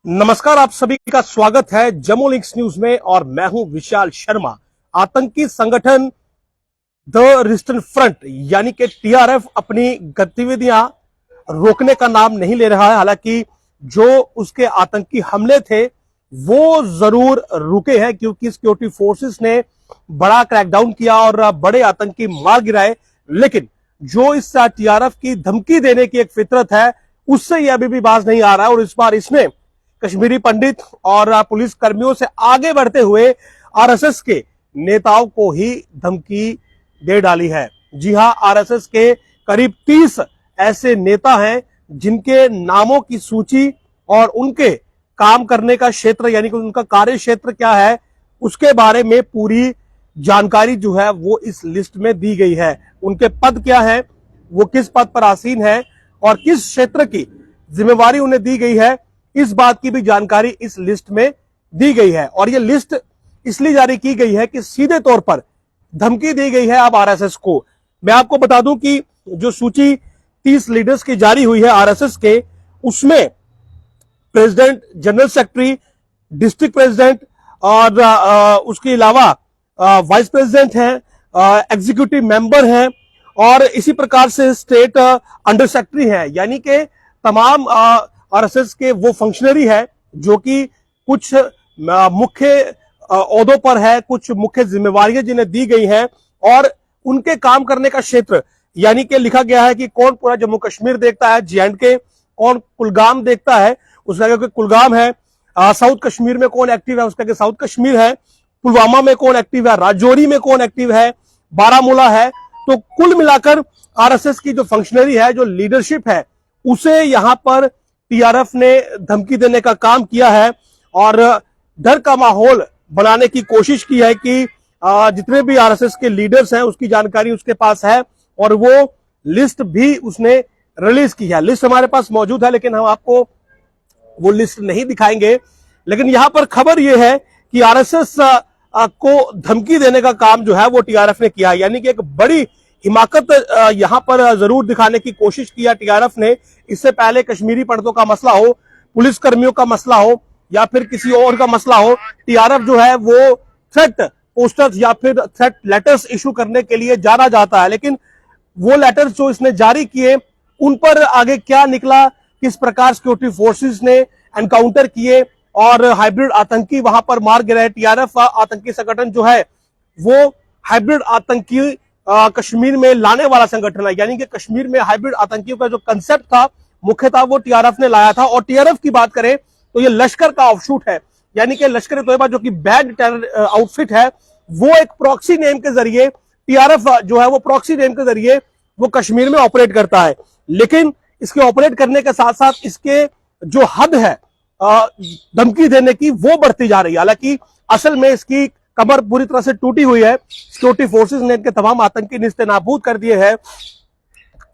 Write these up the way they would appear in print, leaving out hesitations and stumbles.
नमस्कार, आप सभी का स्वागत है जम्मू लिंक्स न्यूज में और मैं हूं विशाल शर्मा। आतंकी संगठन द रेजिस्टेंस फ्रंट यानी कि टीआरएफ अपनी गतिविधियां रोकने का नाम नहीं ले रहा है। हालांकि जो उसके आतंकी हमले थे वो जरूर रुके हैं, क्योंकि सिक्योरिटी फोर्सेस ने बड़ा क्रैकडाउन किया और बड़े आतंकी मार गिराए। लेकिन जो इस टीआरएफ की धमकी देने की एक फितरत है, उससे ये अभी भी बाज नहीं आ रहा है। और इस बार इसने कश्मीरी पंडित और पुलिस कर्मियों से आगे बढ़ते हुए आरएसएस के नेताओं को ही धमकी दे डाली है। जी हां, आरएसएस के करीब 30 ऐसे नेता हैं जिनके नामों की सूची और उनके काम करने का क्षेत्र यानी कि उनका कार्य क्षेत्र क्या है उसके बारे में पूरी जानकारी जो है वो इस लिस्ट में दी गई है। उनके पद क्या है, वो किस पद पर आसीन है और किस क्षेत्र की जिम्मेवारी उन्हें दी गई है, इस बात की भी जानकारी इस लिस्ट में दी गई है। और यह लिस्ट इसलिए जारी की गई है कि सीधे तौर पर धमकी दी गई है अब आरएसएस को। मैं आपको बता दूं कि जो सूची 30 लीडर्स की जारी हुई है आरएसएस के, उसमें president, general secretary, district president और उसके अलावा वाइस प्रेसिडेंट हैं, एग्जीक्यूटिव मेंबर हैं और इसी प्रकार से स्टेट अंडर सेक्रेटरी हैं। यानी कि तमाम आरएसएस के वो फंक्शनरी है जो कि कुछ मुख्य ओहदों पर है, कुछ मुख्य जिम्मेवारियां जिन्हें दी गई हैं और उनके काम करने का क्षेत्र यानी कि लिखा गया है कि कौन पूरा जम्मू कश्मीर देखता है, J&K, कौन कुलगाम देखता है, उसका क्योंकि कुलगाम है। साउथ कश्मीर में कौन एक्टिव है, उसका साउथ कश्मीर है। पुलवामा में कौन एक्टिव है, राजौरी में कौन एक्टिव है, बारामूला है। तो कुल मिलाकर आरएसएस की जो फंक्शनरी है, जो लीडरशिप है, उसे यहां पर टीआरएफ ने धमकी देने का काम किया है और डर का माहौल बनाने की कोशिश की है कि जितने भी आरएसएस के लीडर्स हैं उसकी जानकारी उसके पास है और वो लिस्ट भी उसने रिलीज की है। लिस्ट हमारे पास मौजूद है लेकिन हम आपको वो लिस्ट नहीं दिखाएंगे। लेकिन यहां पर खबर यह है कि आरएसएस को धमकी देने का काम जो है वो टीआरएफ ने किया है। यानी कि एक बड़ी हिमाकत यहां पर जरूर दिखाने की कोशिश किया टीआरएफ ने। इससे पहले कश्मीरी पंडितों का मसला हो, पुलिस कर्मियों का मसला हो या फिर किसी और का मसला हो, टीआरएफ जो है वो थ्रेट पोस्टर्स या फिर थ्रेट लेटर्स इशू करने के लिए जाना जाता है। लेकिन वो लेटर्स जो इसने जारी किए उन पर आगे क्या निकला, किस प्रकार सिक्योरिटी फोर्सेस ने एनकाउंटर किए और हाइब्रिड आतंकी वहां पर मार गिराए। टीआरएफ आतंकी संगठन जो है वो हाइब्रिड आतंकी कश्मीर में लाने वाला संगठन है। यानी कि कश्मीर में हाइब्रिड आतंकियों का जो कंसेप्ट था मुख्यतः वो टीआरएफ ने लाया था। और टीआरएफ की बात करें तो ये लश्कर का ऑफशूट है। यानी कि लश्कर तोयबा जो कि बैड टेरर आउटफिट है, वो एक प्रॉक्सी नेम के जरिए टीआरएफ जो है वो प्रॉक्सी नेम के जरिए वो कश्मीर में ऑपरेट करता है। लेकिन इसके ऑपरेट करने के साथ साथ इसके जो हद है धमकी देने की वो बढ़ती जा रही है। हालांकि असल में इसकी कमर पूरी तरह से टूटी हुई है। सिक्योरिटी फोर्सेस ने इनके तमाम आतंकी निस्तेनाबूद कर दिए हैं।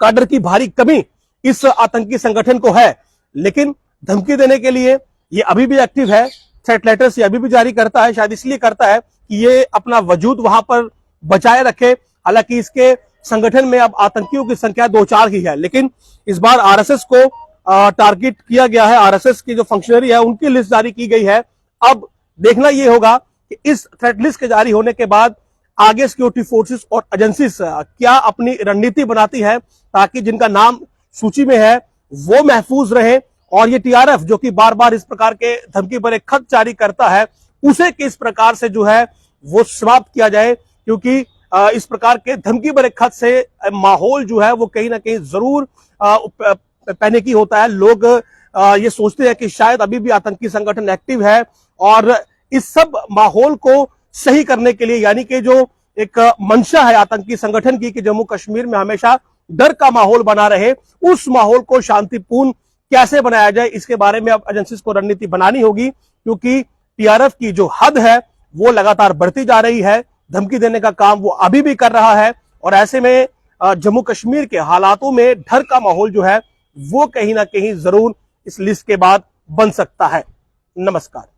काडर की भारी कमी इस आतंकी संगठन को है, लेकिन धमकी देने के लिए ये अभी भी एक्टिव है। थ्रेट लेटर्स ये अभी भी जारी करता है, शायद इसलिए करता है कि ये अपना वजूद वहां पर बचाए रखे। हालांकि इसके संगठन में अब आतंकियों की संख्या 2-4 ही है। लेकिन इस बार आरएसएस को टारगेट किया गया है। आरएसएस की जो फंक्शनरी है उनकी लिस्ट जारी की गई है। अब देखना यह होगा कि इस थ्रेट लिस्ट के जारी होने के बाद आगे सिक्योरिटी फोर्सेस और एजेंसीज क्या अपनी रणनीति बनाती है ताकि जिनका नाम सूची में है वो महफूज रहे और ये टीआरएफ जो कि बार बार इस प्रकार के धमकी पर एक खत जारी करता है उसे किस प्रकार से जो है वो समाप्त किया जाए। क्योंकि इस प्रकार के धमकी पर एक खत से माहौल जो है वो कहीं ना कहीं जरूर पैनिकी होता है। लोग ये सोचते हैं कि शायद अभी भी आतंकी संगठन एक्टिव है और इस सब माहौल को सही करने के लिए यानी कि जो एक मंशा है आतंकी संगठन की कि जम्मू कश्मीर में हमेशा डर का माहौल बना रहे, उस माहौल को शांतिपूर्ण कैसे बनाया जाए इसके बारे में अब एजेंसीज को रणनीति बनानी होगी। क्योंकि टीआरएफ की जो हद है वो लगातार बढ़ती जा रही है, धमकी देने का काम वो अभी भी कर रहा है और ऐसे में जम्मू कश्मीर के हालातों में डर का माहौल जो है वो कहीं ना कहीं जरूर इस लिस्ट के बाद बन सकता है। नमस्कार।